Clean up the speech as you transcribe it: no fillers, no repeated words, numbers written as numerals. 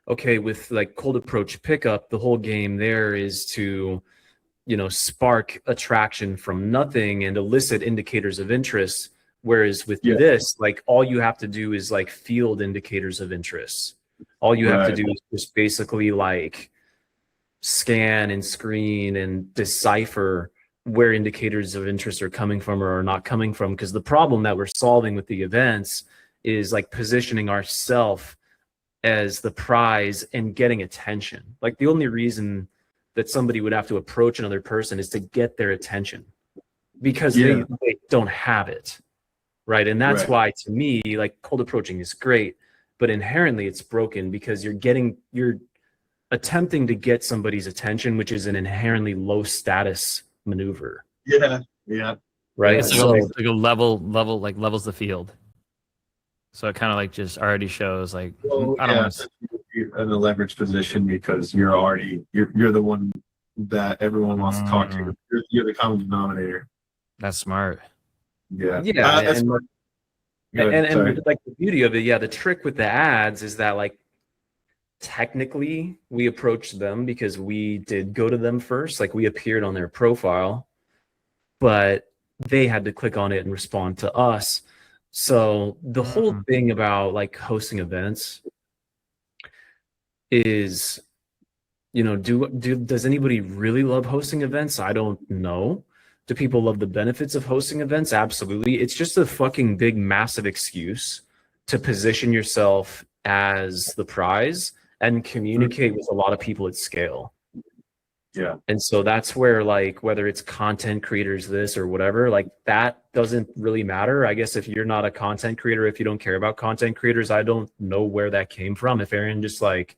okay, with like cold approach pickup, the whole game there is to, spark attraction from nothing and elicit indicators of interest. Whereas with Yeah. this, like all you have to do is like field indicators of interest. All you have to Right. do is just basically like scan and screen and decipher where indicators of interest are coming from or are not coming from. Because the problem that we're solving with the events is like positioning ourselves as the prize and getting attention. Like the only reason that somebody would have to approach another person is to get their attention because Yeah. they don't have it. Right. And that's Right. why to me, like cold approaching is great, but inherently it's broken because you're attempting to get somebody's attention, which is an inherently low status maneuver. Yeah. Yeah. Right. It's Yeah. like a level like levels the field. So it kind of like just already shows like Well, I don't yeah, want to. you're in a leverage position because you're the one that everyone wants to talk to. You're the common denominator. That's smart. Yeah. Yeah. That's and, smart. Good. and Sorry. like the beauty of it, yeah, the trick with the ads is that like technically we approached them because we did go to them first, like we appeared on their profile, but they had to click on it and respond to us. So the whole thing about like hosting events is, does anybody really love hosting events? I don't know. Do people love the benefits of hosting events? Absolutely. It's just a fucking big, massive excuse to position yourself as the prize and communicate with a lot of people at scale. Yeah. And so that's where like whether it's content creators this or whatever, like that doesn't really matter. I guess if you're not a content creator, if you don't care about content creators, I don't know where that came from. If Aaron just like